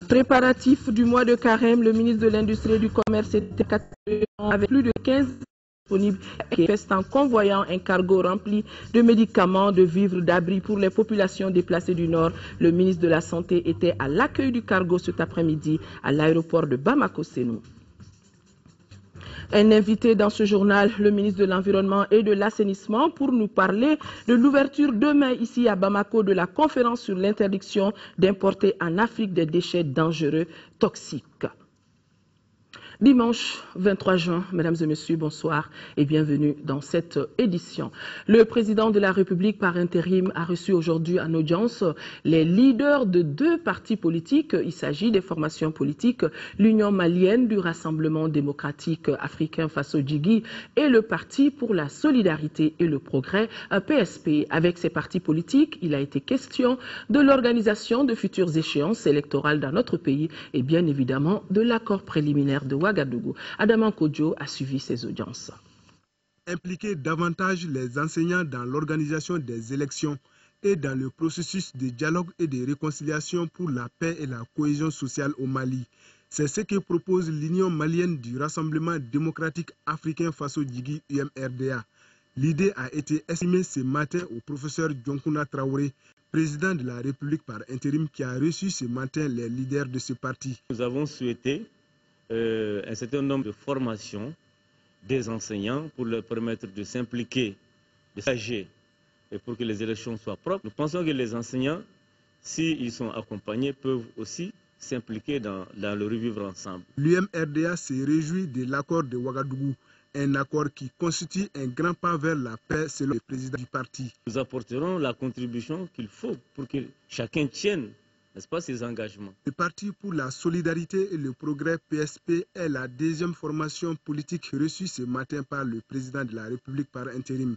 Préparatif du mois de carême, le ministre de l'Industrie et du Commerce était avec plus de 15 disponibles et en convoyant un cargo rempli de médicaments, de vivres, d'abris pour les populations déplacées du Nord. Le ministre de la Santé était à l'accueil du cargo cet après-midi à l'aéroport de Bamako-Sénou. Un invité dans ce journal, le ministre de l'Environnement et de l'Assainissement, pour nous parler de l'ouverture demain ici à Bamako de la conférence sur l'interdiction d'importer en Afrique des déchets dangereux, toxiques. Dimanche 23 juin, mesdames et messieurs, bonsoir et bienvenue dans cette édition. Le président de la République par intérim a reçu aujourd'hui en audience les leaders de deux partis politiques. Il s'agit des formations politiques, l'Union malienne du Rassemblement démocratique africain face au Djigui et le Parti pour la solidarité et le progrès, PSP. Avec ces partis politiques, il a été question de l'organisation de futures échéances électorales dans notre pays et bien évidemment de l'accord préliminaire de Ouagadougou. Adama Kodjo a suivi ces audiences. Impliquer davantage les enseignants dans l'organisation des élections et dans le processus de dialogue et de réconciliation pour la paix et la cohésion sociale au Mali. C'est ce que propose l'Union malienne du Rassemblement démocratique africain face au Djigui UMRDA. L'idée a été estimée ce matin au professeur Dionkouna Traoré, président de la République par intérim, qui a reçu ce matin les leaders de ce parti. Nous avons souhaité un certain nombre de formations des enseignants pour leur permettre de s'impliquer, de s'engager et pour que les élections soient propres. Nous pensons que les enseignants, s'ils sont accompagnés, peuvent aussi s'impliquer dans le revivre ensemble. L'UMRDA se réjouit de l'accord de Ouagadougou, un accord qui constitue un grand pas vers la paix selon le président du parti. Nous apporterons la contribution qu'il faut pour que chacun tienne, n'est-ce pas, ses engagements. Le Parti pour la solidarité et le progrès PSP est la deuxième formation politique reçue ce matin par le président de la République par intérim.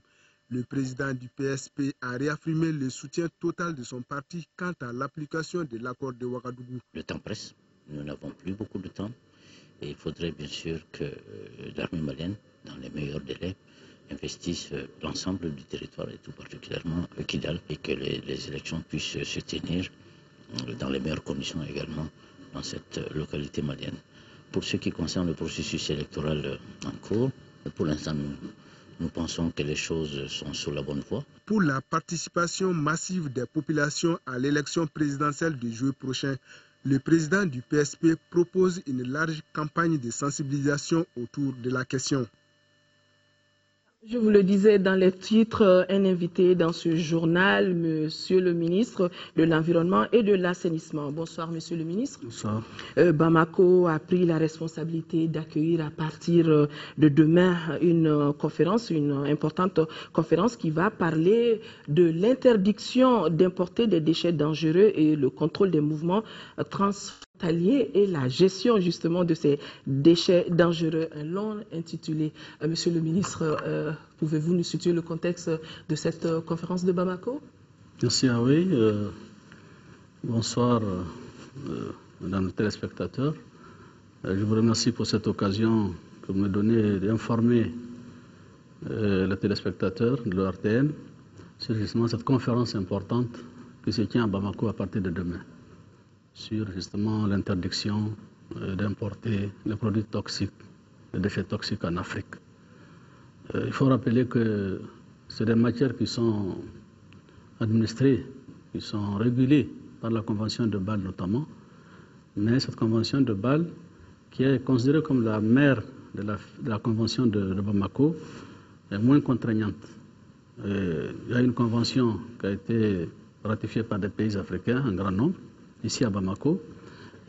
Le président du PSP a réaffirmé le soutien total de son parti quant à l'application de l'accord de Ouagadougou. Le temps presse, nous n'avons plus beaucoup de temps et il faudrait bien sûr que l'armée malienne, dans les meilleurs délais, investisse l'ensemble du territoire et tout particulièrement Kidal et que les élections puissent se tenir dans les meilleures conditions également dans cette localité malienne. Pour ce qui concerne le processus électoral en cours, pour l'instant nous pensons que les choses sont sur la bonne voie. Pour la participation massive des populations à l'élection présidentielle de juillet prochain, le président du PSP propose une large campagne de sensibilisation autour de la question. Je vous le disais dans les titres, un invité dans ce journal, Monsieur le ministre de l'Environnement et de l'Assainissement. Bonsoir, Monsieur le ministre. Bonsoir. Bamako a pris la responsabilité d'accueillir à partir de demain une conférence, une importante conférence qui va parler de l'interdiction d'importer des déchets dangereux et le contrôle des mouvements transfrontaliers et la gestion justement de ces déchets dangereux. Un long intitulé. Monsieur le ministre, pouvez-vous nous situer le contexte de cette conférence de Bamako? Merci, oui. Bonsoir, mesdames les téléspectateurs. Je vous remercie pour cette occasion que vous me donnez d'informer les téléspectateurs de l'ORTN sur justement cette conférence importante qui se tient à Bamako à partir de demain sur justement l'interdiction d'importer les produits toxiques, les déchets toxiques en Afrique. Il faut rappeler que c'est des matières qui sont administrées, qui sont régulées par la Convention de Bâle notamment, mais cette Convention de Bâle, qui est considérée comme la mère de la Convention de Bamako, est moins contraignante. Il y a une convention qui a été ratifiée par des pays africains, un grand nombre, ici à Bamako,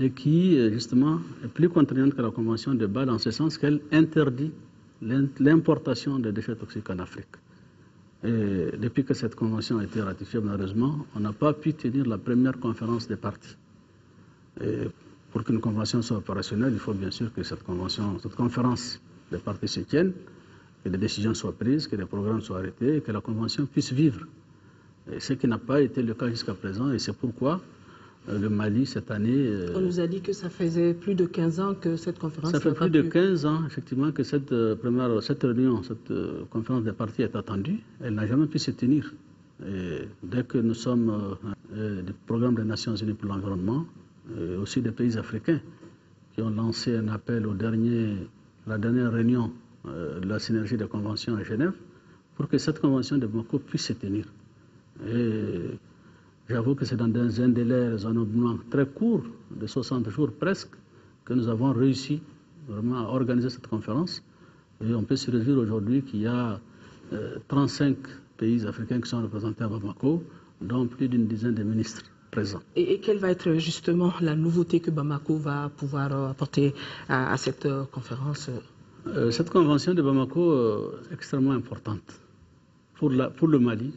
et qui justement est plus contraignante que la Convention de Bâle en ce sens qu'elle interdit l'importation de déchets toxiques en Afrique. Et depuis que cette convention a été ratifiée, malheureusement, on n'a pas pu tenir la première conférence des parties. Et pour qu'une convention soit opérationnelle, il faut bien sûr que cette conférence des parties se tienne, que des décisions soient prises, que des programmes soient arrêtés et que la convention puisse vivre. Et ce qui n'a pas été le cas jusqu'à présent, et c'est pourquoi le Mali, cette année... On nous a dit que ça faisait plus de 15 ans que cette conférence... Ça fait plus de 15 ans, effectivement, que cette réunion, cette conférence des parties est attendue. Elle n'a jamais pu se tenir. Et dès que nous sommes du programme des Nations Unies pour l'environnement, aussi des pays africains qui ont lancé un appel la dernière réunion de la synergie des conventions à Genève pour que cette convention de Bamako puisse se tenir. Et j'avoue que c'est dans un délai raisonnablement très court, de 60 jours presque, que nous avons réussi vraiment à organiser cette conférence. Et on peut se réjouir aujourd'hui qu'il y a 35 pays africains qui sont représentés à Bamako, dont plus d'une dizaine de ministres présents. Et quelle va être justement la nouveauté que Bamako va pouvoir apporter à cette conférence? Cette convention de Bamako est extrêmement importante pour le Mali,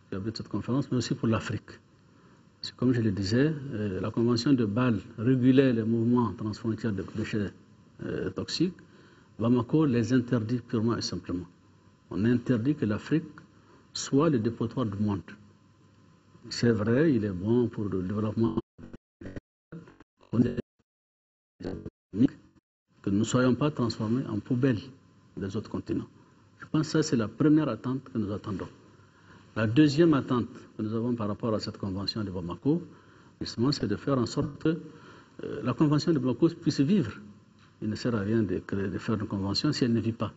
qui abrite cette conférence, mais aussi pour l'Afrique. Comme je le disais, la convention de Bâle régulait les mouvements transfrontières de déchets toxiques. Bamako les interdit purement et simplement. On interdit que l'Afrique soit le dépotoir du monde. C'est vrai, il est bon pour le développement que nous ne soyons pas transformés en poubelle des autres continents. Je pense que ça, c'est la première attente que nous attendons. La deuxième attente que nous avons par rapport à cette convention de Bamako, justement, c'est de faire en sorte que la convention de Bamako puisse vivre. Il ne sert à rien de faire une convention si elle ne vit pas.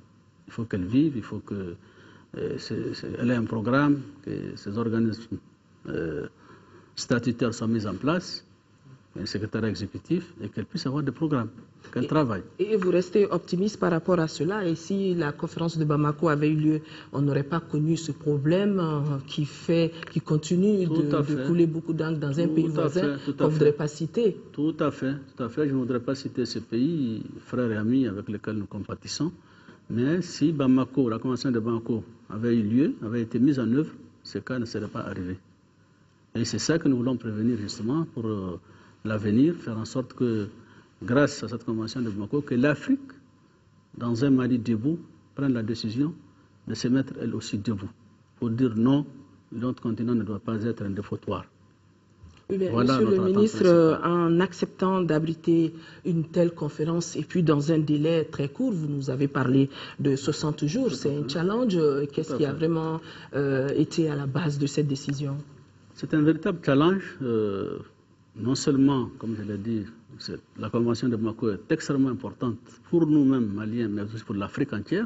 Il faut qu'elle vive, il faut qu'elle ait un programme, que ces organismes statutaires soient mis en place, un secrétaire exécutif, et qu'elle puisse avoir des programmes, qu'elle travaille. Et vous restez optimiste par rapport à cela? Et si la conférence de Bamako avait eu lieu, on n'aurait pas connu ce problème qui continue de couler beaucoup d'encre dans un pays voisin qu'on ne voudrait pas citer? Tout à fait. Je ne voudrais pas citer ce pays, frères et amis avec lesquels nous compatissons. Mais si Bamako, la convention de Bamako avait eu lieu, avait été mise en œuvre, ce cas ne serait pas arrivé. Et c'est ça que nous voulons prévenir justement pour l'avenir, faire en sorte que, grâce à cette convention de Bamako, que l'Afrique, dans un Mali debout, prenne la décision de se mettre elle aussi debout, pour dire non, notre continent ne doit pas être un dépotoir. Oui, voilà, Monsieur le ministre, en acceptant d'abriter une telle conférence et puis dans un délai très court, vous nous avez parlé de 60 jours, c'est un challenge. Qu'est-ce qui a vraiment été à la base de cette décision? C'est un véritable challenge. Non seulement, comme je l'ai dit, la convention de Bamako est extrêmement importante pour nous-mêmes, Maliens, mais aussi pour l'Afrique entière.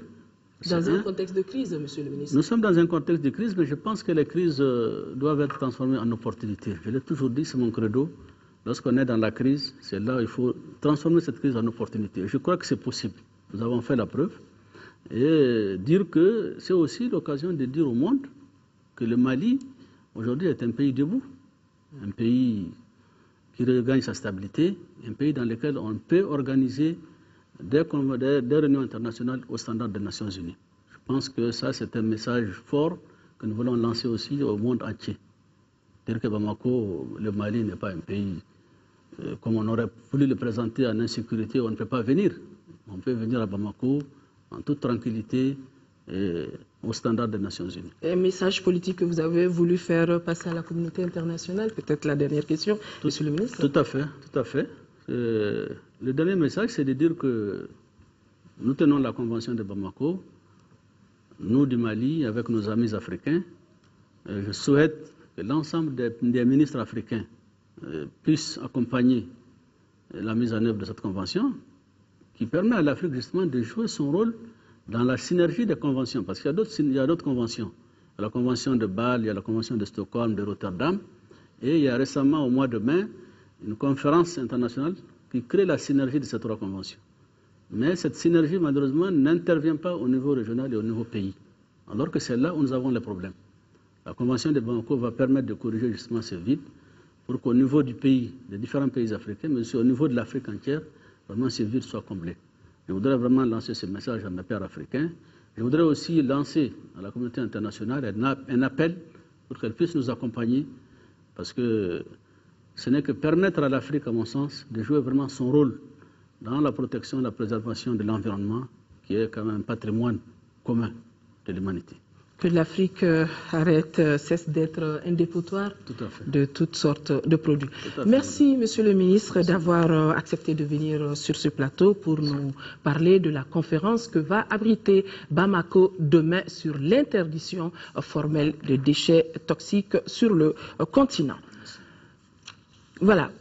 Dans un contexte de crise, Monsieur le ministre. Nous sommes dans un contexte de crise, mais je pense que les crises doivent être transformées en opportunités. Je l'ai toujours dit, c'est mon credo. Lorsqu'on est dans la crise, c'est là où il faut transformer cette crise en opportunité. Je crois que c'est possible. Nous avons fait la preuve. Et dire que c'est aussi l'occasion de dire au monde que le Mali, aujourd'hui, est un pays debout. Un pays qui regagne sa stabilité, un pays dans lequel on peut organiser des réunions internationales au standard des Nations Unies. Je pense que ça, c'est un message fort que nous voulons lancer aussi au monde entier. Dire que Bamako, le Mali, n'est pas un pays comme on aurait voulu le présenter en insécurité, on ne peut pas venir. On peut venir à Bamako en toute tranquillité et au standard des Nations Unies. Un message politique que vous avez voulu faire passer à la communauté internationale, peut-être la dernière question, Monsieur le ministre. Tout à fait. Le dernier message, c'est de dire que nous tenons la convention de Bamako, nous du Mali, avec nos amis africains. Je souhaite que l'ensemble des ministres africains puissent accompagner la mise en œuvre de cette convention, qui permet à l'Afrique justement de jouer son rôle dans la synergie des conventions, parce qu'il y a d'autres conventions. Il y a la convention de Bâle, il y a la convention de Stockholm, de Rotterdam, et il y a récemment, au mois de mai, une conférence internationale qui crée la synergie de ces trois conventions. Mais cette synergie, malheureusement, n'intervient pas au niveau régional et au niveau pays, alors que c'est là où nous avons les problèmes. La convention de Bamako va permettre de corriger justement ce vide pour qu'au niveau du pays, des différents pays africains, mais aussi au niveau de l'Afrique entière, vraiment ce vide soit comblé. Je voudrais vraiment lancer ce message à mes pairs africains. Je voudrais aussi lancer à la communauté internationale un appel pour qu'elle puisse nous accompagner, parce que ce n'est que permettre à l'Afrique, à mon sens, de jouer vraiment son rôle dans la protection et la préservation de l'environnement, qui est quand même un patrimoine commun de l'humanité. Que l'Afrique cesse d'être un dépotoir de toutes sortes de produits. Merci, Monsieur le ministre, d'avoir accepté de venir sur ce plateau pour nous parler de la conférence que va abriter Bamako demain sur l'interdiction formelle des déchets toxiques sur le continent. Voilà.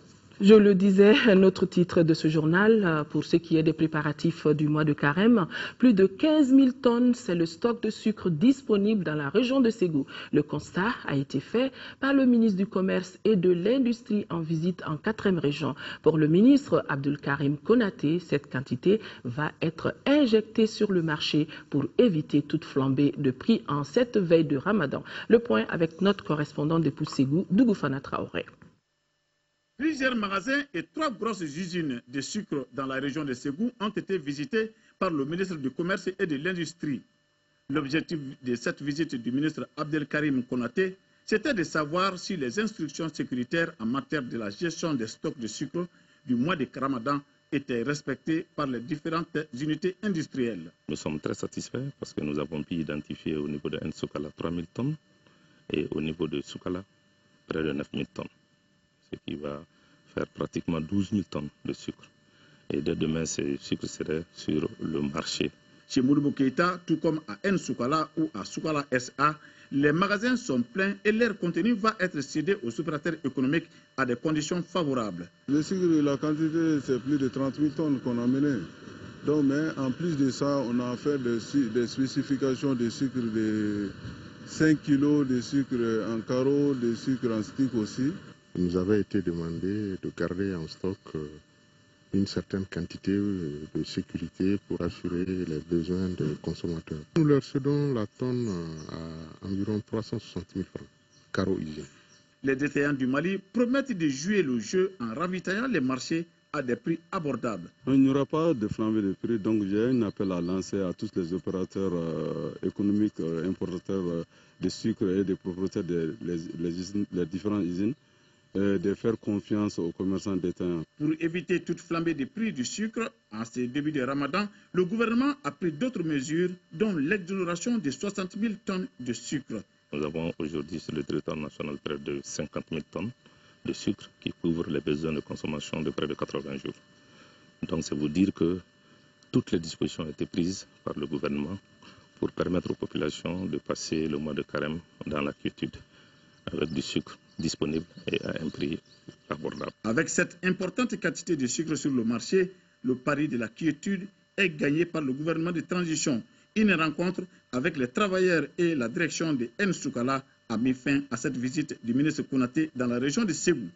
Je le disais, notre titre de ce journal, pour ce qui est des préparatifs du mois de Carême, plus de 15 000 tonnes, c'est le stock de sucre disponible dans la région de Ségou. Le constat a été fait par le ministre du Commerce et de l'Industrie en visite en 4e région. Pour le ministre Abdelkarim Konaté, cette quantité va être injectée sur le marché pour éviter toute flambée de prix en cette veille de Ramadan. Le point avec notre correspondant de Ségou, Dougoufana Traoré. Plusieurs magasins et 3 grosses usines de sucre dans la région de Ségou ont été visités par le ministre du Commerce et de l'Industrie. L'objectif de cette visite du ministre Abdelkarim Konaté, c'était de savoir si les instructions sécuritaires en matière de la gestion des stocks de sucre du mois de Ramadan étaient respectées par les différentes unités industrielles. Nous sommes très satisfaits parce que nous avons pu identifier au niveau de Nsukala 3 000 tonnes et au niveau de Soukala près de 9 000 tonnes. Ce qui va faire pratiquement 12 000 tonnes de sucre. Et dès demain, ce sucre serait sur le marché. Chez Mouloubou Keïta, tout comme à Nsoukala ou à Soukala SA, les magasins sont pleins et leur contenu va être cédé aux opérateurs économiques à des conditions favorables. Le sucre, la quantité, c'est plus de 30 000 tonnes qu'on a mené. Donc, mais en plus de ça, on a fait des spécifications de sucre de 5 kg de sucre en carreau, de sucre en stick aussi. Il nous avait été demandé de garder en stock une certaine quantité de sécurité pour assurer les besoins des consommateurs. Nous leur cédons la tonne à environ 360 000 francs, carreau usine. Les détaillants du Mali promettent de jouer le jeu en ravitaillant les marchés à des prix abordables. Il n'y aura pas de flambée de prix, donc j'ai un appel à lancer à tous les opérateurs économiques, importateurs de sucre et des propriétaires des différentes usines, de faire confiance aux commerçants détaillants. Pour éviter toute flambée des prix du sucre, en ce début de Ramadan, le gouvernement a pris d'autres mesures, dont l'exonération de 60 000 tonnes de sucre. Nous avons aujourd'hui sur le territoire national près de 50 000 tonnes de sucre qui couvrent les besoins de consommation de près de 80 jours. Donc c'est vous dire que toutes les dispositions ont été prises par le gouvernement pour permettre aux populations de passer le mois de carême dans la quiétude avec du sucre disponible et à un prix abordable. Avec cette importante quantité de sucre sur le marché, le pari de la quiétude est gagné par le gouvernement de transition. Une rencontre avec les travailleurs et la direction de Nsoukala a mis fin à cette visite du ministre Konaté dans la région de Ségou.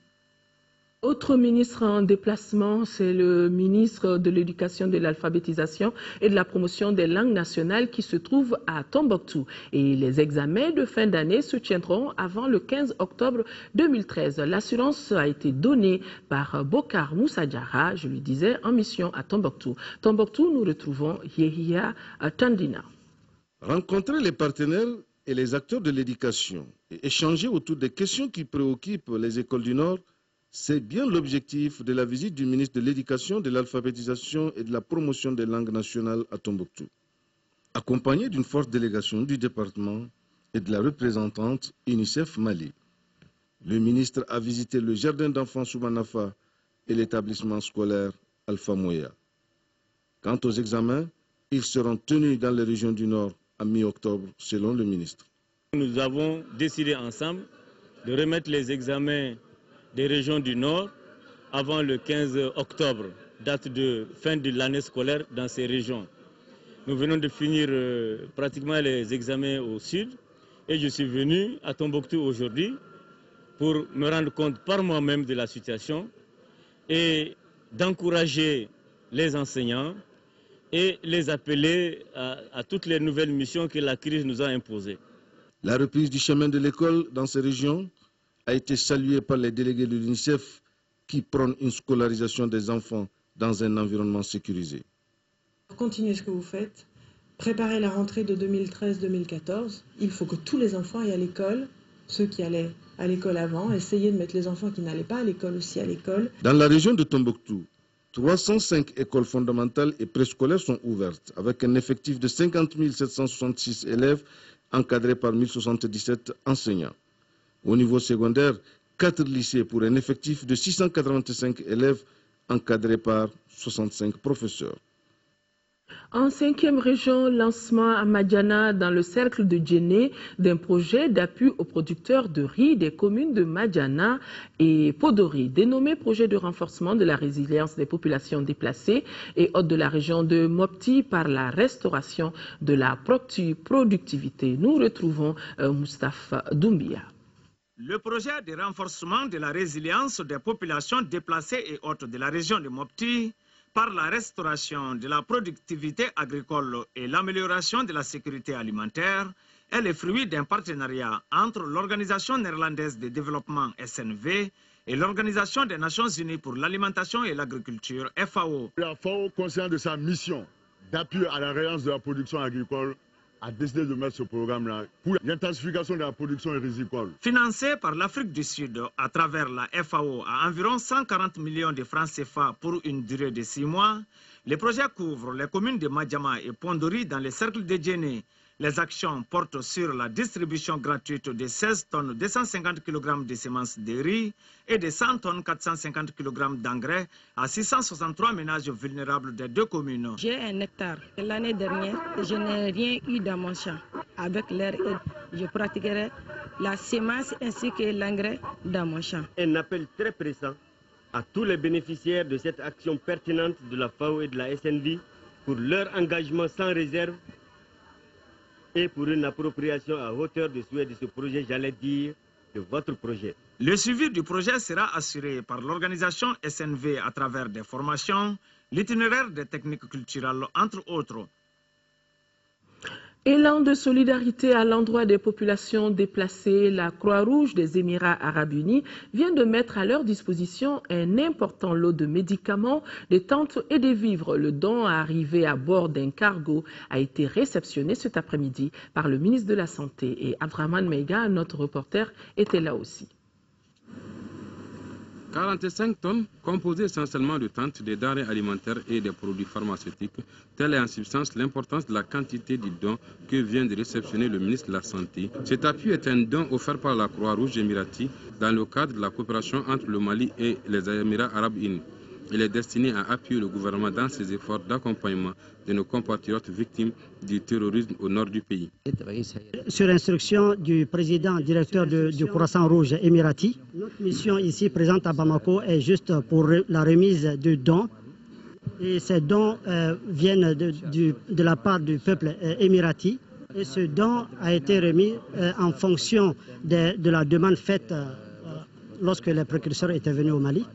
Autre ministre en déplacement, c'est le ministre de l'Éducation, de l'Alphabétisation et de la Promotion des langues nationales qui se trouve à Tombouctou. Et les examens de fin d'année se tiendront avant le 15 octobre 2013. L'assurance a été donnée par Bokar Moussa Diarra, je lui disais, en mission à Tombouctou. Tombouctou, nous retrouvons Yehia Tandina. Rencontrer les partenaires et les acteurs de l'éducation et échanger autour des questions qui préoccupent les écoles du Nord, c'est bien l'objectif de la visite du ministre de l'Éducation, de l'Alphabétisation et de la Promotion des langues nationales à Tombouctou. Accompagné d'une forte délégation du département et de la représentante UNICEF Mali. Le ministre a visité le jardin d'enfants Soubanafa et l'établissement scolaire Alpha Moya. Quant aux examens, ils seront tenus dans les régions du Nord à mi-octobre, selon le ministre. Nous avons décidé ensemble de remettre les examens des régions du Nord avant le 15 octobre, date de fin de l'année scolaire dans ces régions. Nous venons de finir pratiquement les examens au sud et je suis venu à Tombouctou aujourd'hui pour me rendre compte par moi-même de la situation et d'encourager les enseignants et les appeler à toutes les nouvelles missions que la crise nous a imposées. La reprise du chemin de l'école dans ces régions a été saluée par les délégués de l'UNICEF qui prônent une scolarisation des enfants dans un environnement sécurisé. Continuez ce que vous faites, préparez la rentrée de 2013-2014. Il faut que tous les enfants aillent à l'école, ceux qui allaient à l'école avant, essayez de mettre les enfants qui n'allaient pas à l'école aussi à l'école. Dans la région de Tombouctou, 305 écoles fondamentales et préscolaires sont ouvertes, avec un effectif de 50 766 élèves encadrés par 1077 enseignants. Au niveau secondaire, 4 lycées pour un effectif de 685 élèves encadrés par 65 professeurs. En 5e région, lancement à Madiana dans le cercle de Djéné d'un projet d'appui aux producteurs de riz des communes de Madiana et Podori, dénommé projet de renforcement de la résilience des populations déplacées et hôtes de la région de Mopti par la restauration de la productivité. Nous retrouvons Moustapha Doumbia. Le projet de renforcement de la résilience des populations déplacées et hôtes de la région de Mopti par la restauration de la productivité agricole et l'amélioration de la sécurité alimentaire est le fruit d'un partenariat entre l'Organisation néerlandaise de développement SNV et l'Organisation des Nations Unies pour l'alimentation et l'agriculture FAO. La FAO, conscient de sa mission d'appui à la relance de la production agricole, a décidé de mettre ce programme-là pour l'intensification de la production rizicole. Financé par l'Afrique du Sud à travers la FAO à environ 140 millions de francs CFA pour une durée de 6 mois, le projet couvre les communes de Madiama et Pondori dans le cercle de Djéné. Les actions portent sur la distribution gratuite de 16 tonnes 250 kg de semences de riz et de 100 tonnes 450 kg d'engrais à 663 ménages vulnérables des 2 communes. J'ai un hectare. L'année dernière, je n'ai rien eu dans mon champ. Avec leur aide, je pratiquerai la semence ainsi que l'engrais dans mon champ. Un appel très pressant à tous les bénéficiaires de cette action pertinente de la FAO et de la SNV pour leur engagement sans réserve et pour une appropriation à hauteur de souhait de ce projet, j'allais dire, de votre projet. Le suivi du projet sera assuré par l'organisation SNV à travers des formations, l'itinéraire des techniques culturelles, entre autres. Élan de solidarité à l'endroit des populations déplacées, la Croix-Rouge des Émirats Arabes Unis vient de mettre à leur disposition un important lot de médicaments, de tentes et de vivres. Le don arrivé à bord d'un cargo a été réceptionné cet après-midi par le ministre de la Santé. Et Abdraman Meiga, notre reporter, était là aussi. 45 tonnes composées essentiellement de tentes, de denrées alimentaires et des produits pharmaceutiques. Telle est en substance l'importance de la quantité du don que vient de réceptionner le ministre de la Santé. Cet appui est un don offert par la Croix-Rouge émirati dans le cadre de la coopération entre le Mali et les Émirats Arabes Unis. Il est destiné à appuyer le gouvernement dans ses efforts d'accompagnement de nos compatriotes victimes du terrorisme au nord du pays. Sur instruction du président directeur du Croissant Rouge émirati, notre mission ici présente à Bamako est juste pour la remise de dons. Et ces dons viennent de la part du peuple émirati. Et ce don a été remis en fonction de la demande faite lorsque les précurseurs étaient venus au Mali.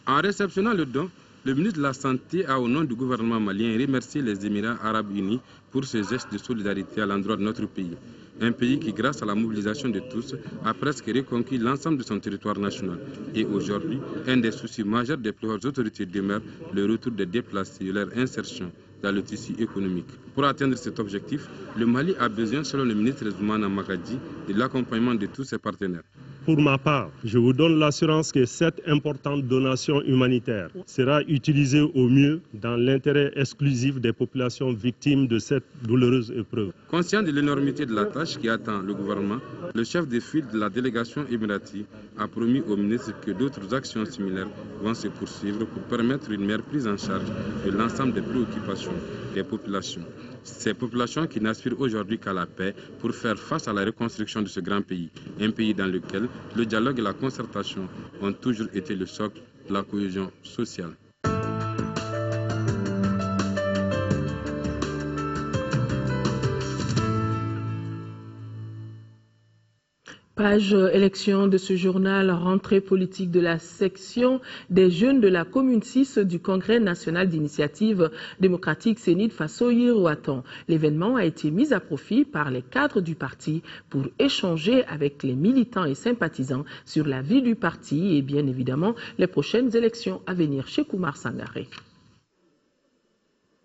En réceptionnant le don, le ministre de la Santé a, au nom du gouvernement malien, remercié les Émirats Arabes Unis pour ce geste de solidarité à l'endroit de notre pays. Un pays qui, grâce à la mobilisation de tous, a presque reconquis l'ensemble de son territoire national. Et aujourd'hui, un des soucis majeurs des plus hautes autorités demeure le retour des déplacés et leur insertion dans le tissu économique. Pour atteindre cet objectif, le Mali a besoin, selon le ministre Zoumana Makadji, de l'accompagnement de tous ses partenaires. Pour ma part, je vous donne l'assurance que cette importante donation humanitaire sera utilisée au mieux dans l'intérêt exclusif des populations victimes de cette douloureuse épreuve. Conscient de l'énormité de la tâche qui attend le gouvernement, le chef de file de la délégation émirati a promis au ministre que d'autres actions similaires vont se poursuivre pour permettre une meilleure prise en charge de l'ensemble des préoccupations des populations. Ces populations qui n'aspirent aujourd'hui qu'à la paix pour faire face à la reconstruction de ce grand pays. Un pays dans lequel le dialogue et la concertation ont toujours été le socle de la cohésion sociale. Page élection de ce journal, rentrée politique de la section des jeunes de la commune 6 du Congrès national d'initiative démocratique Sénid Fassoyi-Rouaton. L'événement a été mis à profit par les cadres du parti pour échanger avec les militants et sympathisants sur la vie du parti et bien évidemment les prochaines élections à venir. Chez Koumar Sangaré.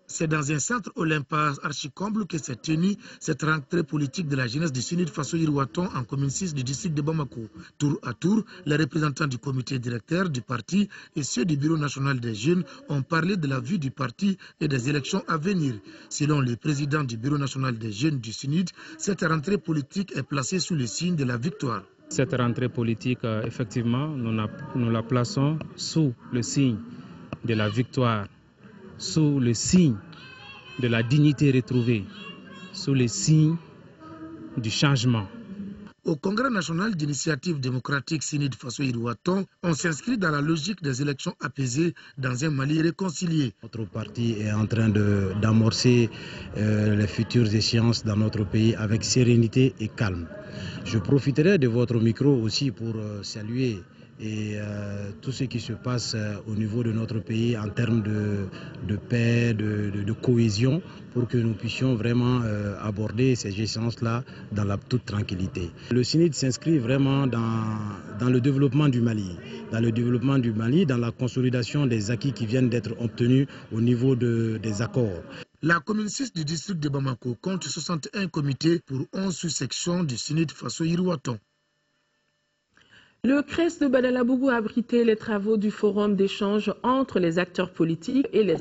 C'est dans un centre Olympia archicomble que s'est tenue cette rentrée politique de la jeunesse du Sénid Fassoyi-Rouaton en commune 6 du district de Bamako. Tour à tour, les représentants du comité directeur du parti et ceux du bureau national des jeunes ont parlé de la vie du parti et des élections à venir. Selon le président du bureau national des jeunes du Sénid, cette rentrée politique est placée sous le signe de la victoire. Cette rentrée politique, effectivement, nous la plaçons sous le signe de la victoire, sous le signe de la dignité retrouvée, sous les signes du changement. Au Congrès national d'initiative démocratique Sinid Faso Iruaton, on s'inscrit dans la logique des élections apaisées dans un Mali réconcilié. Notre parti est en train d'amorcer les futures échéances dans notre pays avec sérénité et calme. Je profiterai de votre micro aussi pour saluer tout ce qui se passe au niveau de notre pays en termes de paix, de cohésion, pour que nous puissions vraiment aborder ces échéances-là dans la toute tranquillité. Le CNID s'inscrit vraiment dans le développement du Mali, dans la consolidation des acquis qui viennent d'être obtenus au niveau des accords. La commune 6 du district de Bamako compte 61 comités pour 11 sous-sections du CNID Faso Iruaton. Le CRES de Badalabougou a abrité les travaux du forum d'échange entre les acteurs politiques et les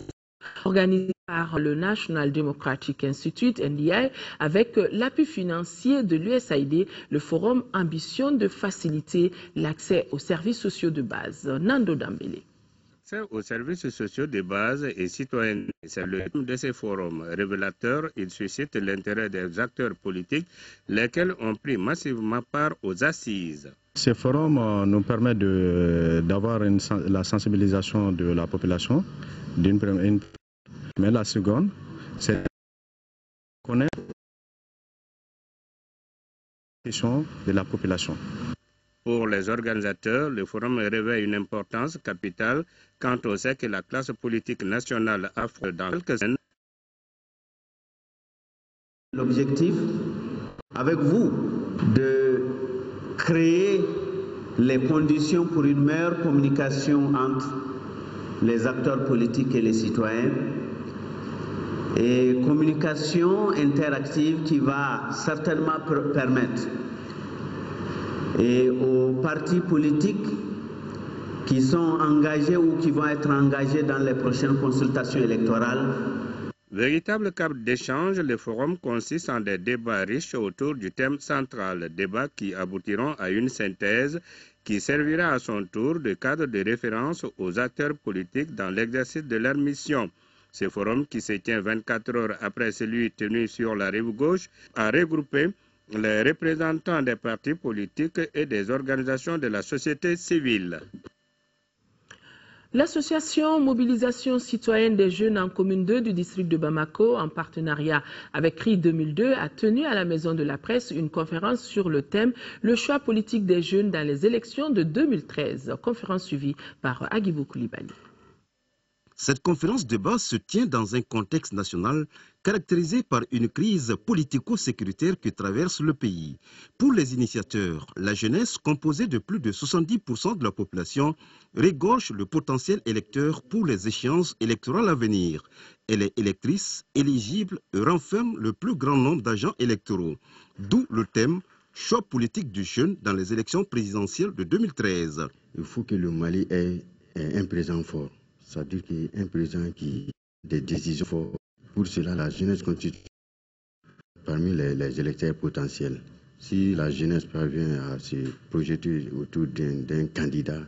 organisé par le National Democratic Institute, NDI, avec l'appui financier de l'USAID. Le forum ambitionne de faciliter l'accès aux services sociaux de base. Nando Dambélé. Aux services sociaux de base et citoyens, c'est le thème de ces forums révélateurs. Il suscite l'intérêt des acteurs politiques, lesquels ont pris massivement part aux assises. Ces forums nous permettent d'avoir la sensibilisation de la population, mais la seconde, c'est connaître la question de la population. Pour les organisateurs, le forum revêt une importance capitale quant au fait que la classe politique nationale offre dans quelques années. L'objectif, avec vous, de créer les conditions pour une meilleure communication entre les acteurs politiques et les citoyens, et communication interactive qui va certainement permettre aux partis politiques qui sont engagés ou qui vont être engagés dans les prochaines consultations électorales. Véritable cadre d'échange, le forum consiste en des débats riches autour du thème central, débats qui aboutiront à une synthèse qui servira à son tour de cadre de référence aux acteurs politiques dans l'exercice de leur mission. Ce forum, qui se tient 24 heures après celui tenu sur la rive gauche, a regroupé les représentants des partis politiques et des organisations de la société civile. L'association Mobilisation citoyenne des jeunes en commune 2 du district de Bamako, en partenariat avec CRI 2002, a tenu à la Maison de la Presse une conférence sur le thème « Le choix politique des jeunes dans les élections de 2013 », conférence suivie par Agibou Koulibaly. Cette conférence débat se tient dans un contexte national caractérisé par une crise politico-sécuritaire qui traverse le pays. Pour les initiateurs, la jeunesse, composée de plus de 70% de la population, regorge le potentiel électeur pour les échéances électorales à venir. Elle est électrice, éligible et renferme le plus grand nombre d'agents électoraux. D'où le thème « Choix politique du jeune dans les élections présidentielles de 2013 ». Il faut que le Mali ait un président fort. C'est-à-dire qu'il y a un président qui a des décisions fortes. Pour cela, la jeunesse constitue parmi les électeurs potentiels. Si la jeunesse parvient à se projeter autour d'un candidat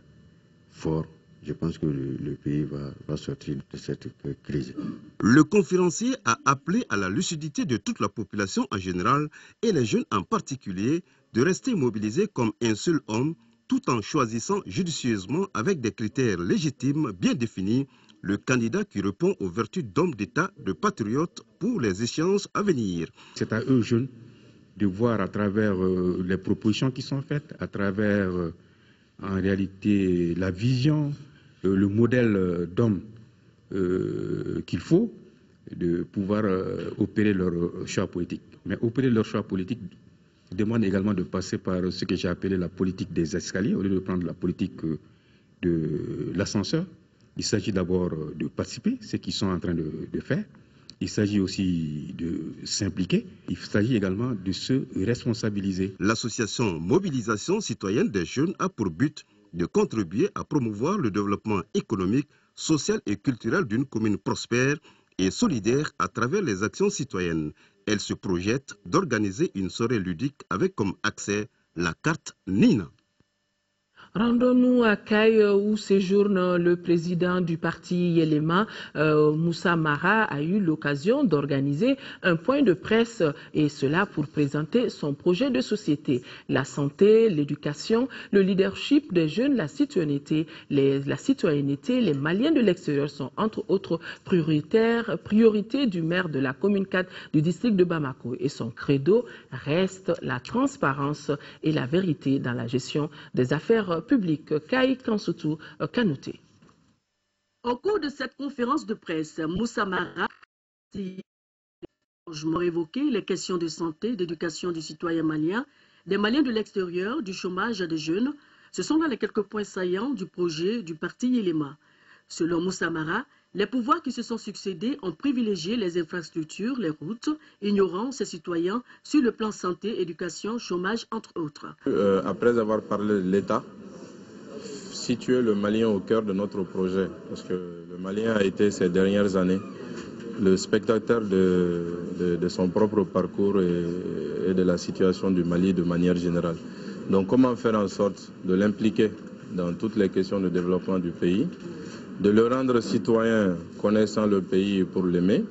fort, je pense que le pays va sortir de cette crise. Le conférencier a appelé à la lucidité de toute la population en général et les jeunes en particulier de rester mobilisés comme un seul homme, tout en choisissant judicieusement avec des critères légitimes bien définis le candidat qui répond aux vertus d'homme d'État, de patriote pour les échéances à venir. C'est à eux, jeunes, de voir à travers les propositions qui sont faites, à travers en réalité la vision, le modèle d'homme qu'il faut, de pouvoir opérer leur choix politique. Mais opérer leur choix politique demande également de passer par ce que j'ai appelé la politique des escaliers, au lieu de prendre la politique de l'ascenseur. Il s'agit d'abord de participer, ce qu'ils sont en train de faire. Il s'agit aussi de s'impliquer. Il s'agit également de se responsabiliser. L'association Mobilisation citoyenne des jeunes a pour but de contribuer à promouvoir le développement économique, social et culturel d'une commune prospère et solidaire à travers les actions citoyennes. Elle se projette d'organiser une soirée ludique avec comme accès la carte Nina. Rendons-nous à Kay où séjourne le président du parti Yelema, Moussa Mara, a eu l'occasion d'organiser un point de presse et cela pour présenter son projet de société. La santé, l'éducation, le leadership des jeunes, la citoyenneté, les Maliens de l'extérieur sont entre autres priorités du maire de la commune 4 du district de Bamako et son credo reste la transparence et la vérité dans la gestion des affaires public. Kai Kansoutou Kanouté. Au cours de cette conférence de presse, Moussa Mara a évoqué les questions de santé, d'éducation du citoyen malien, des Maliens de l'extérieur, du chômage des jeunes. Ce sont là les quelques points saillants du projet du parti Yelema. Selon Moussa Mara, les pouvoirs qui se sont succédés ont privilégié les infrastructures, les routes, ignorant ces citoyens sur le plan santé, éducation, chômage, entre autres. Après avoir parlé de l'État, situer le Malien au cœur de notre projet, parce que le Malien a été ces dernières années le spectateur de son propre parcours et de la situation du Mali de manière générale. Donc comment faire en sorte de l'impliquer dans toutes les questions de développement du pays, de le rendre citoyen connaissant le pays pour l'aimer,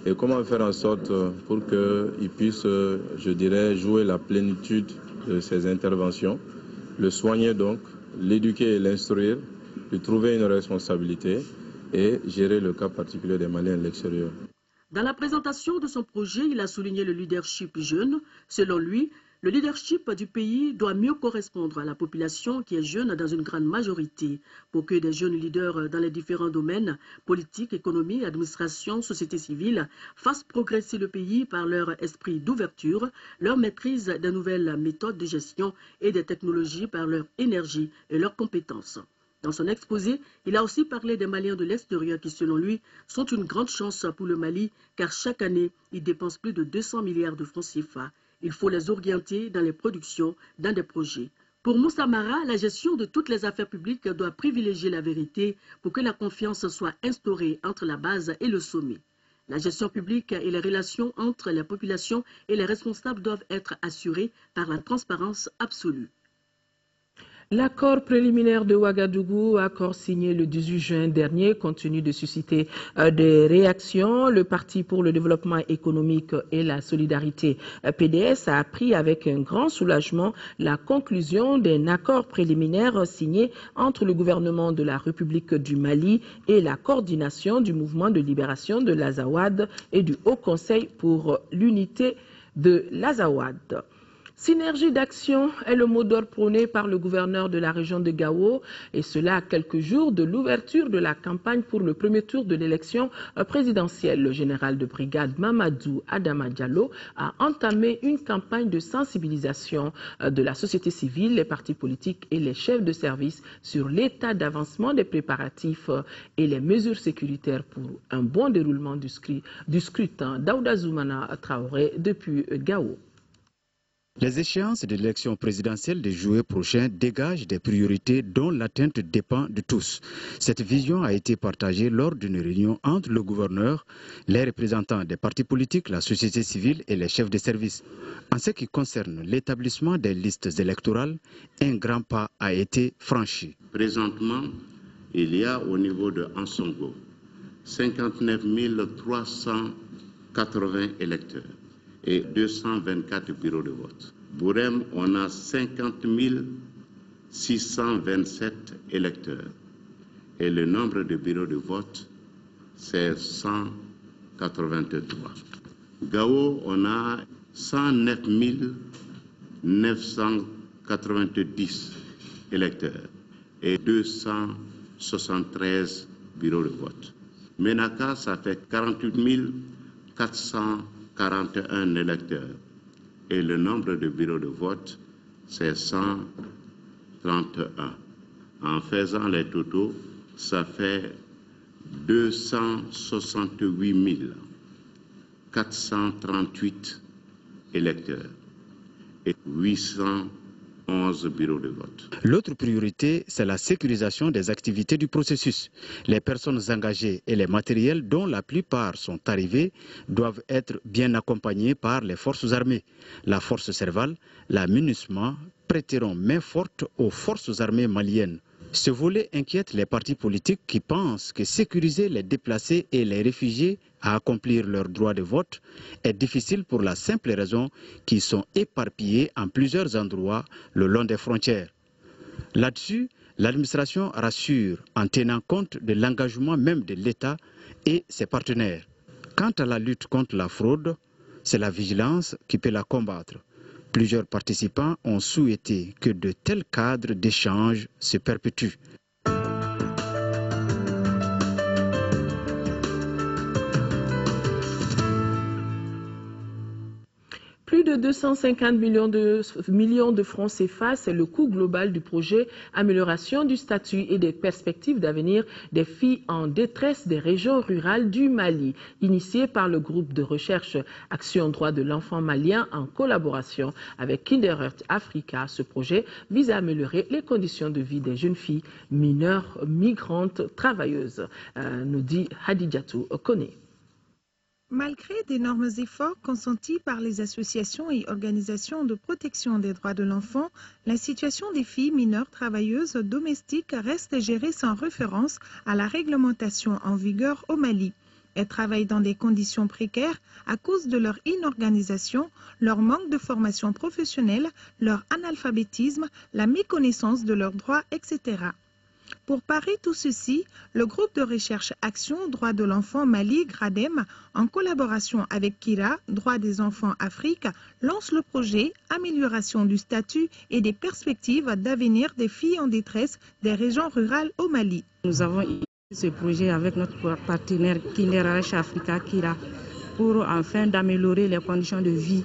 et comment faire en sorte pour qu'il puisse, je dirais, jouer la plénitude de ses interventions, le soigner donc, l'éduquer et l'instruire, lui trouver une responsabilité et gérer le cas particulier des Maliens de l'extérieur. Dans la présentation de son projet, il a souligné le leadership jeune. Selon lui, le leadership du pays doit mieux correspondre à la population qui est jeune dans une grande majorité. Pour que des jeunes leaders dans les différents domaines, politique, économie, administration, société civile, fassent progresser le pays par leur esprit d'ouverture, leur maîtrise des nouvelles méthodes de gestion et des technologies par leur énergie et leurs compétences. Dans son exposé, il a aussi parlé des Maliens de l'extérieur qui, selon lui, sont une grande chance pour le Mali car chaque année, ils dépensent plus de 200 milliards de francs CFA. Il faut les orienter dans les productions, dans des projets. Pour Moussa Mara, la gestion de toutes les affaires publiques doit privilégier la vérité pour que la confiance soit instaurée entre la base et le sommet. La gestion publique et les relations entre les populations et les responsables doivent être assurées par la transparence absolue. L'accord préliminaire de Ouagadougou, accord signé le 18 juin dernier, continue de susciter des réactions. Le Parti pour le développement économique et la solidarité PDS a appris avec un grand soulagement la conclusion d'un accord préliminaire signé entre le gouvernement de la République du Mali et la coordination du mouvement de libération de l'Azawad et du Haut Conseil pour l'unité de l'Azawad. Synergie d'action est le mot d'ordre prôné par le gouverneur de la région de Gao, et cela à quelques jours de l'ouverture de la campagne pour le premier tour de l'élection présidentielle. Le général de brigade Mamadou Adama Diallo a entamé une campagne de sensibilisation de la société civile, les partis politiques et les chefs de service sur l'état d'avancement des préparatifs et les mesures sécuritaires pour un bon déroulement du scrutin. Daouda Zoumana Traoré depuis Gao. Les échéances de l'élection présidentielle de juillet prochain dégagent des priorités dont l'atteinte dépend de tous. Cette vision a été partagée lors d'une réunion entre le gouverneur, les représentants des partis politiques, la société civile et les chefs de service. En ce qui concerne l'établissement des listes électorales, un grand pas a été franchi. Présentement, il y a au niveau de Ansongo 59 380 électeurs et 224 bureaux de vote. Bourem, on a 50 627 électeurs et le nombre de bureaux de vote, c'est 183. Gao, on a 109 990 électeurs et 273 bureaux de vote. Menaka, ça fait 48 441 électeurs et le nombre de bureaux de vote, c'est 131. En faisant les totaux, ça fait 268 438 électeurs et 811 bureaux de vote. L'autre priorité, c'est la sécurisation des activités du processus. Les personnes engagées et les matériels, dont la plupart sont arrivés, doivent être bien accompagnés par les forces armées, la force Serval, la MINUSMA, prêteront main forte aux forces armées maliennes. Ce volet inquiète les partis politiques qui pensent que sécuriser les déplacés et les réfugiés à accomplir leur droit de vote est difficile pour la simple raison qu'ils sont éparpillés en plusieurs endroits le long des frontières. Là-dessus, l'administration rassure en tenant compte de l'engagement même de l'État et ses partenaires. Quant à la lutte contre la fraude, c'est la vigilance qui peut la combattre. Plusieurs participants ont souhaité que de tels cadres d'échange se perpétuent. Plus de 250 millions de francs CFA, c'est le coût global du projet Amélioration du statut et des perspectives d'avenir des filles en détresse des régions rurales du Mali, initié par le groupe de recherche Action Droits de l'enfant malien en collaboration avec Kinderheart Africa. Ce projet vise à améliorer les conditions de vie des jeunes filles mineures, migrantes, travailleuses, nous dit Hadidjatou Okone. Malgré d'énormes efforts consentis par les associations et organisations de protection des droits de l'enfant, la situation des filles mineures travailleuses domestiques reste gérée sans référence à la réglementation en vigueur au Mali. Elles travaillent dans des conditions précaires à cause de leur inorganisation, leur manque de formation professionnelle, leur analphabétisme, la méconnaissance de leurs droits, etc. Pour parer tout ceci, le groupe de recherche Action Droits de l'enfant Mali, GRADEM, en collaboration avec Kira, Droits des enfants Afrique, lance le projet Amélioration du statut et des perspectives d'avenir des filles en détresse des régions rurales au Mali. Nous avons initié ce projet avec notre partenaire Kinderheart Africa, Kira, pour enfin d'améliorer les conditions de vie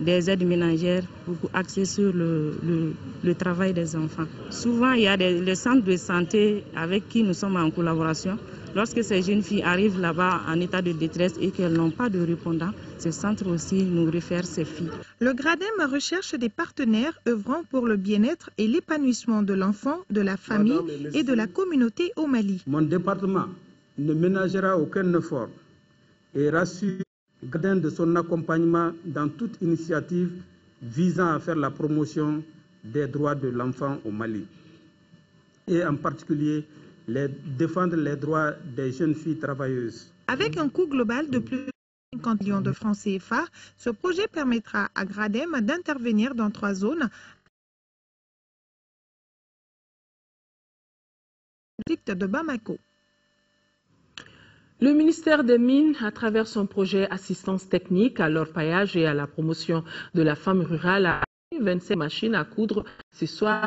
des aides ménagères pour axer sur le travail des enfants. Souvent, il y a les centres de santé avec qui nous sommes en collaboration. Lorsque ces jeunes filles arrivent là-bas en état de détresse et qu'elles n'ont pas de répondant, ce centre aussi nous réfère ces filles. Le GRADEM recherche des partenaires œuvrant pour le bien-être et l'épanouissement de l'enfant, de la famille et de la communauté au Mali. Mon département ne ménagera aucun effort et rassure GRADEM de son accompagnement dans toute initiative visant à faire la promotion des droits de l'enfant au Mali et en particulier défendre les droits des jeunes filles travailleuses. Avec un coût global de plus de 50 millions de francs CFA, ce projet permettra à GRADEM d'intervenir dans 3 zones de Bamako. Le ministère des Mines, à travers son projet Assistance technique à l'orpaillage et à la promotion de la femme rurale, a 25 machines à coudre ce soir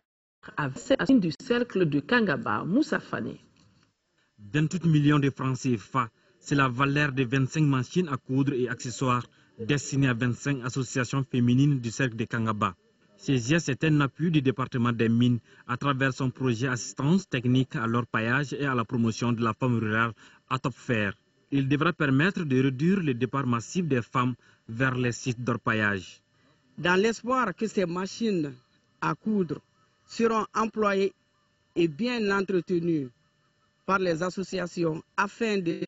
à 27 machines du cercle de Kangaba, Moussa Fane. 28 millions de francs CFA, c'est la valeur de 25 machines à coudre et accessoires destinées à 25 associations féminines du cercle de Kangaba. Ces gestes est un appui du département des Mines à travers son projet Assistance technique à l'orpaillage et à la promotion de la femme rurale à top fer. Il devra permettre de réduire le départ massif des femmes vers les sites d'orpaillage. Dans l'espoir que ces machines à coudre seront employées et bien entretenues par les associations afin de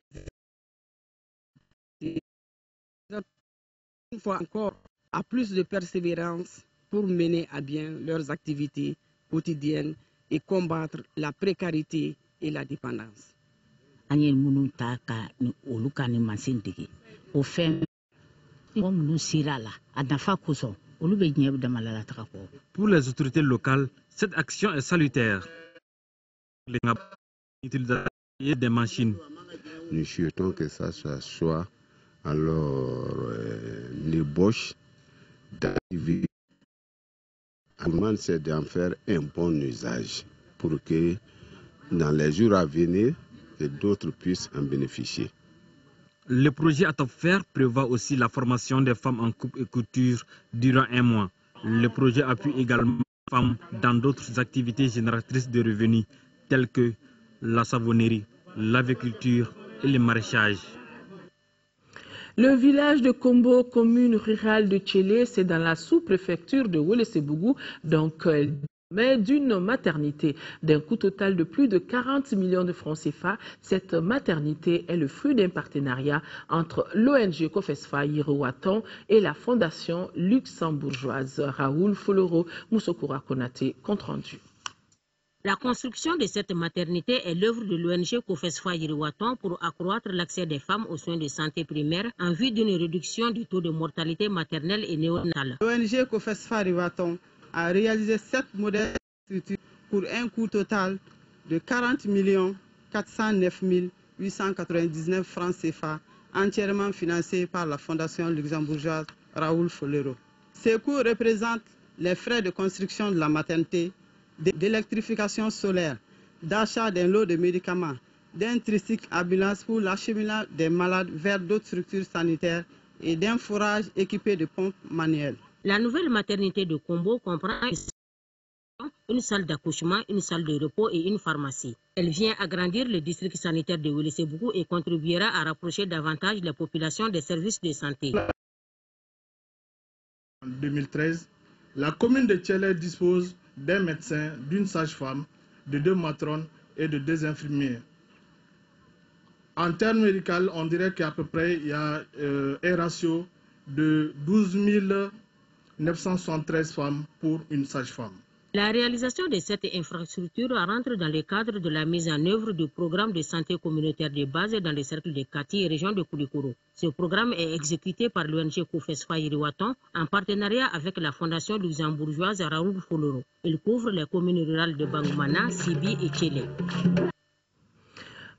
une fois encore à plus de persévérance pour mener à bien leurs activités quotidiennes et combattre la précarité et la dépendance. Pour les autorités locales, cette action est salutaire. Des machines. Nous souhaitons que ça soit alors l'ébauche d'arriver. C'est d'en faire un bon usage pour que dans les jours à venir, d'autres puissent en bénéficier. Le projet à top fer prévoit aussi la formation des femmes en coupe et couture durant 1 mois. Le projet appuie également les femmes dans d'autres activités génératrices de revenus telles que la savonnerie, l'aviculture et le maraîchage. Le village de Kombo, commune rurale de Tchélé, c'est dans la sous-préfecture de Wole-Sebougou, donc Mais d'une maternité d'un coût total de plus de 40 millions de francs CFA, cette maternité est le fruit d'un partenariat entre l'ONG COFESFA Yiriwaton et la fondation luxembourgeoise. Raoul Foloro, Moussokura Konate, compte rendu. La construction de cette maternité est l'œuvre de l'ONG COFESFA Yiriwaton pour accroître l'accès des femmes aux soins de santé primaire en vue d'une réduction du taux de mortalité maternelle et néonatale. L'ONG COFESFA Yiriwaton a réalisé 7 modèles structures pour un coût total de 40 409 899 francs CFA, entièrement financés par la fondation luxembourgeoise Raoul Folero. Ces coûts représentent les frais de construction de la maternité, d'électrification solaire, d'achat d'un lot de médicaments, d'un tricycle ambulance pour l'acheminement des malades vers d'autres structures sanitaires et d'un forage équipé de pompes manuelles. La nouvelle maternité de Kombo comprend une salle d'accouchement, une salle de repos et une pharmacie. Elle vient agrandir le district sanitaire de Wélisséboukou et contribuera à rapprocher davantage la population des services de santé. En 2013, la commune de Thiélé dispose d'un médecin, d'une sage-femme, de 2 matrones et de 2 infirmiers. En termes médicaux, on dirait qu'à peu près il y a un ratio de 12 973 femmes pour une sage-femme. La réalisation de cette infrastructure rentre dans le cadre de la mise en œuvre du programme de santé communautaire de base dans les cercles de Kati et région de Koulikoro. Ce programme est exécuté par l'ONG COFESFA Yiriwaton en partenariat avec la fondation luxembourgeoise Raoul Foloro. Il couvre les communes rurales de Bangoumana, Sibi et Thiélé.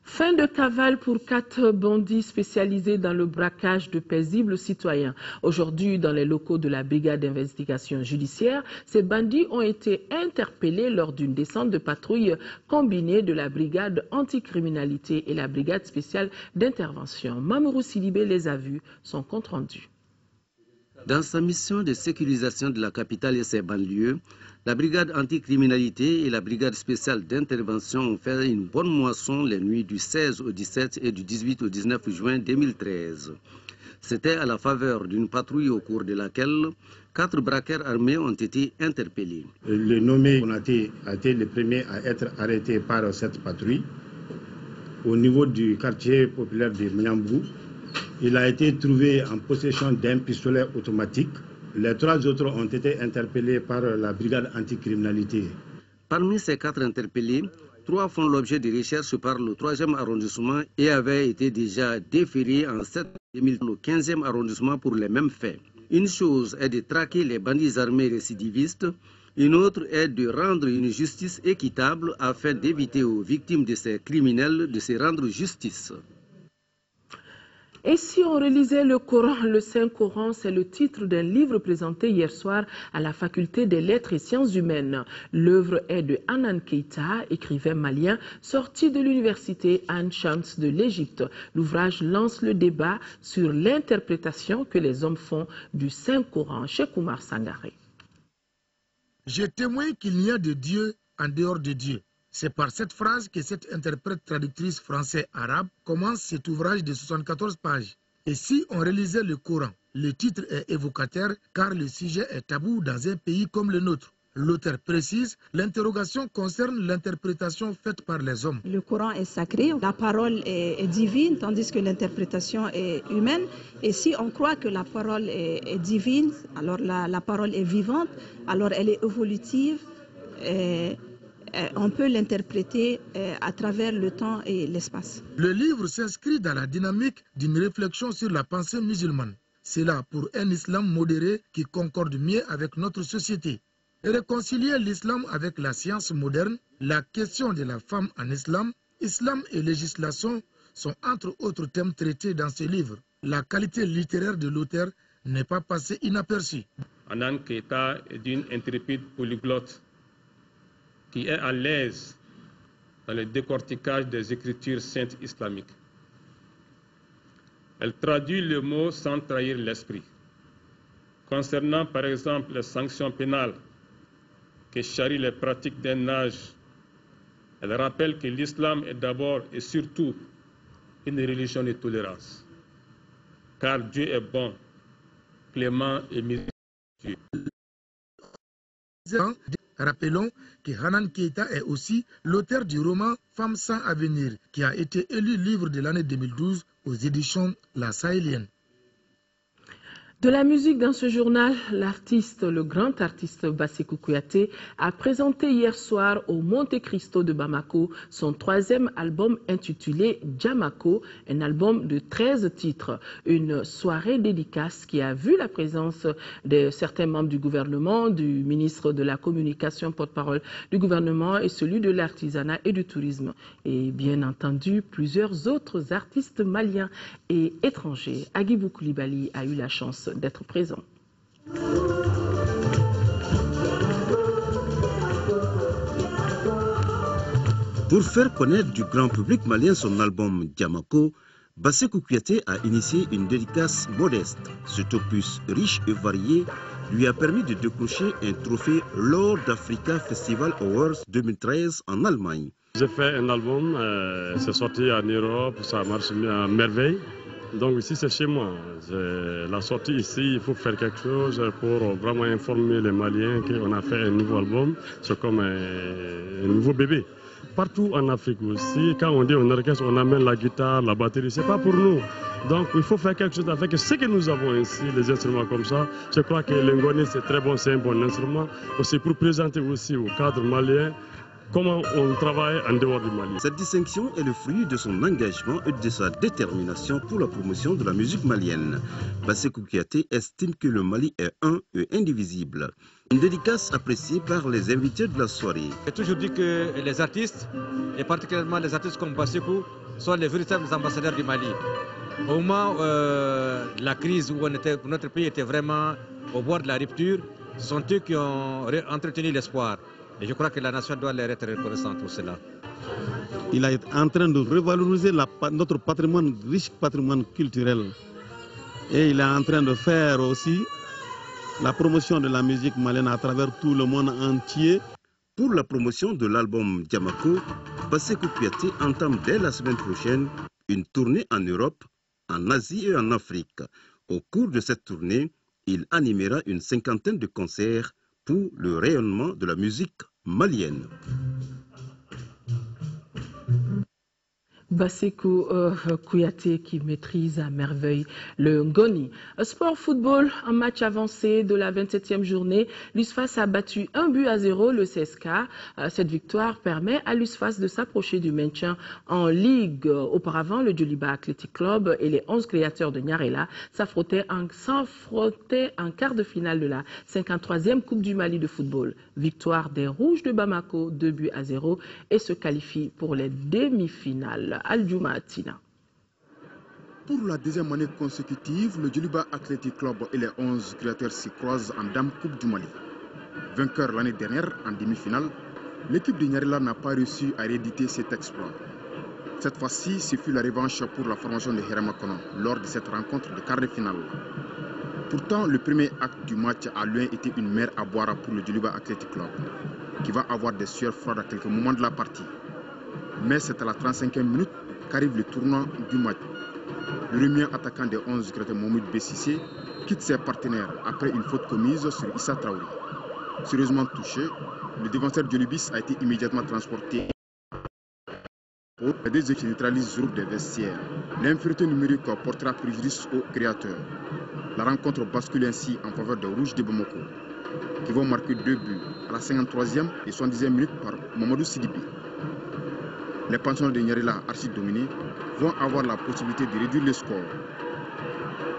Fin de cavale pour 4 bandits spécialisés dans le braquage de paisibles citoyens. Aujourd'hui, dans les locaux de la brigade d'investigation judiciaire, ces bandits ont été interpellés lors d'une descente de patrouille combinée de la brigade anticriminalité et la brigade spéciale d'intervention. Mamourou Sidibé les a vus, son compte rendu. Dans sa mission de sécurisation de la capitale et ses banlieues, la brigade anticriminalité et la brigade spéciale d'intervention ont fait une bonne moisson les nuits du 16 au 17 et du 18 au 19 juin 2013. C'était à la faveur d'une patrouille au cours de laquelle 4 braqueurs armés ont été interpellés. Le nommé Konaté a été le premier à être arrêté par cette patrouille au niveau du quartier populaire de Mnyambou. Il a été trouvé en possession d'un pistolet automatique. Les 3 autres ont été interpellés par la brigade anticriminalité. Parmi ces 4 interpellés, 3 font l'objet de recherches par le 3e arrondissement et avaient été déjà déférés en 2000 au 15e arrondissement pour les mêmes faits. Une chose est de traquer les bandits armés récidivistes, une autre est de rendre une justice équitable afin d'éviter aux victimes de ces criminels de se rendre justice. Et si on relisait le Coran, le Saint-Coran, c'est le titre d'un livre présenté hier soir à la faculté des lettres et sciences humaines. L'œuvre est de Hanan Keita, écrivain malien, sorti de l'université Ain Shams de l'Égypte. L'ouvrage lance le débat sur l'interprétation que les hommes font du Saint-Coran. Cheikh Oumar Sangaré. Je témoigne qu'il n'y a de Dieu en dehors de Dieu. C'est par cette phrase que cette interprète traductrice français-arabe commence cet ouvrage de 74 pages. Et si on relisait le Coran, le titre est évocateur car le sujet est tabou dans un pays comme le nôtre. L'auteur précise, l'interrogation concerne l'interprétation faite par les hommes. Le Coran est sacré, la parole est divine, tandis que l'interprétation est humaine. Et si on croit que la parole est divine, alors la parole est vivante, alors elle est évolutive. On peut l'interpréter à travers le temps et l'espace. Le livre s'inscrit dans la dynamique d'une réflexion sur la pensée musulmane. C'est là pour un islam modéré qui concorde mieux avec notre société. Réconcilier l'islam avec la science moderne, la question de la femme en islam, islam et législation sont entre autres thèmes traités dans ce livre. La qualité littéraire de l'auteur n'est pas passée inaperçue. Hanan Keita est une intrépide polyglotte qui est à l'aise dans le décortiquage des écritures saintes islamiques. Elle traduit le mot sans trahir l'esprit. Concernant par exemple les sanctions pénales que charrient les pratiques d'un âge, elle rappelle que l'islam est d'abord et surtout une religion de tolérance. Car Dieu est bon, clément et miséricordieux. Rappelons que Hanan Keita est aussi l'auteur du roman Femmes sans avenir, qui a été élu livre de l'année 2012 aux éditions La Sahélienne. De la musique dans ce journal, le grand artiste Bassekou Kouyaté a présenté hier soir au Monte Cristo de Bamako son 3e album intitulé Djamako, un album de 13 titres. Une soirée dédicace qui a vu la présence de certains membres du gouvernement, du ministre de la Communication, porte-parole du gouvernement et celui de l'artisanat et du tourisme. Et bien entendu, plusieurs autres artistes maliens et étrangers. Agibou Koulibaly a eu la chance d'être présent. Pour faire connaître du grand public malien son album Djamako, Bassekou Kouyaté a initié une dédicace modeste. Cet opus riche et varié lui a permis de décrocher un trophée lors d'Africa Festival Awards 2013 en Allemagne. J'ai fait un album, c'est sorti en Europe, ça marche à merveille. Donc ici c'est chez moi. La sortie ici, il faut faire quelque chose pour vraiment informer les Maliens qu'on a fait un nouveau album. C'est comme un nouveau bébé. Partout en Afrique aussi, quand on dit on orchestre, on amène la guitare, la batterie, c'est pas pour nous. Donc il faut faire quelque chose avec ce que nous avons ici, les instruments comme ça. Je crois que le ngoni c'est très bon, c'est un bon instrument. Aussi pour présenter aussi au cadre malien comment on travaille en dehors du Mali. Cette distinction est le fruit de son engagement et de sa détermination pour la promotion de la musique malienne. Bassekou Kouyaté estime que le Mali est un et indivisible. Une dédicace appréciée par les invités de la soirée. J'ai toujours dit que les artistes, et particulièrement les artistes comme Bassekou, sont les véritables ambassadeurs du Mali. Au moment la crise où notre pays était vraiment au bord de la rupture, ce sont eux qui ont entretenu l'espoir. Et je crois que la nation doit leur être reconnaissante pour cela. Il est en train de revaloriser notre patrimoine, riche patrimoine culturel. Et il est en train de faire aussi la promotion de la musique malienne à travers tout le monde entier. Pour la promotion de l'album Djamako, Bassekou Kouyaté entame dès la semaine prochaine une tournée en Europe, en Asie et en Afrique. Au cours de cette tournée, il animera une 50aine de concerts pour le rayonnement de la musique malienne. Bassekou Kouyaté qui maîtrise à merveille le ngoni. Sport football, un match avancé de la 27e journée. L'USFAS a battu 1-0 le CSK. Cette victoire permet à l'USFAS de s'approcher du maintien en Ligue. Auparavant, le Djoliba Athletic Club et les 11 créateurs de Nyarela s'affrontaient en quart de finale de la 53e Coupe du Mali de football. Victoire des Rouges de Bamako, 2-0 et se qualifie pour les demi-finales. Al-Juma Atina. Pour la deuxième année consécutive, le Djoliba Athletic Club et les 11 créateurs s'y croisent en Dame Coupe du Mali. Vainqueur l'année dernière en demi-finale, l'équipe de Nyarela n'a pas réussi à rééditer cet exploit. Cette fois-ci, ce fut la revanche pour la formation de Heramakono lors de cette rencontre de quart de finale. Pourtant, le premier acte du match a loin été une mer à boire pour le Djoliba Athletic Club, qui va avoir des sueurs froides à quelques moments de la partie. Mais c'est à la 35e minute qu'arrive le tournant du match. Le Rumien attaquant des 11 créateurs Mohamed Bessissé quitte ses partenaires après une faute commise sur Issa Traoré. Sérieusement touché, le défenseur Djolibis a été immédiatement transporté. Les deux équipes neutralisent le groupe des vestiaires. L'infériorité numérique portera préjudice aux créateurs. La rencontre bascule ainsi en faveur des Rouges de Bamako, qui vont marquer 2 buts à la 53e et 70e minute par Mamadou Sidibi. Les pensionnaires de Nyarela, archi-dominés, vont avoir la possibilité de réduire le score.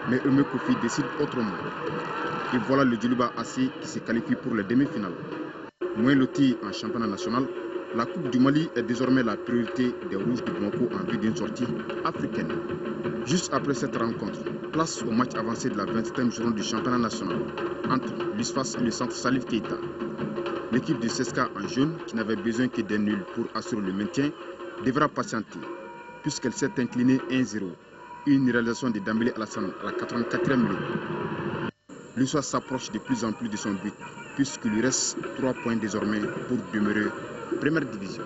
Mais Eumeu Kofi décide autrement. Et voilà le Djoliba AC qui se qualifie pour les demi-finales. Moins loti en championnat national, la Coupe du Mali est désormais la priorité des Rouges de Bamako en vue d'une sortie africaine. Juste après cette rencontre, place au match avancé de la 27e journée du championnat national entre l'USFAS et le centre Salif Keita. L'équipe du CSK en jaune, qui n'avait besoin que d'un nul pour assurer le maintien, devra patienter, puisqu'elle s'est inclinée 1-0. Une réalisation de Dambélé Alassane à la 84e minute. L'USFAS s'approche de plus en plus de son but, puisqu'il lui reste 3 points désormais pour demeurer première division.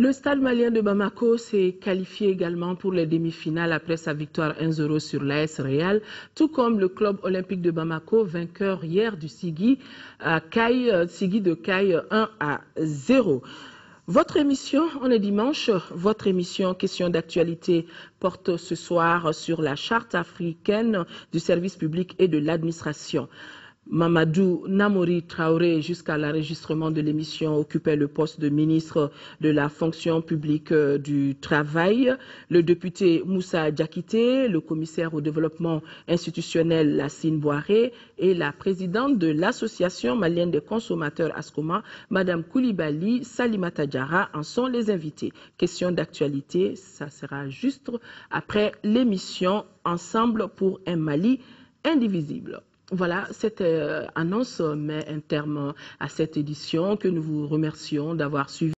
Le Stade malien de Bamako s'est qualifié également pour les demi-finales après sa victoire 1-0 sur l'AS Real, tout comme le club olympique de Bamako, vainqueur hier du Sigui de Caille 1-0. Votre émission, on est dimanche, votre émission Question d'actualité porte ce soir sur la charte africaine du service public et de l'administration. Mamadou Namori Traoré, jusqu'à l'enregistrement de l'émission, occupait le poste de ministre de la fonction publique du travail. Le député Moussa Diakité, le commissaire au développement institutionnel Lassine Boiré et la présidente de l'association malienne des consommateurs ASCOMA, Madame Koulibaly Salimata Diarra, en sont les invités. Question d'actualité, ça sera juste après l'émission Ensemble pour un Mali indivisible. Voilà, cette annonce met un terme à cette édition que nous vous remercions d'avoir suivi.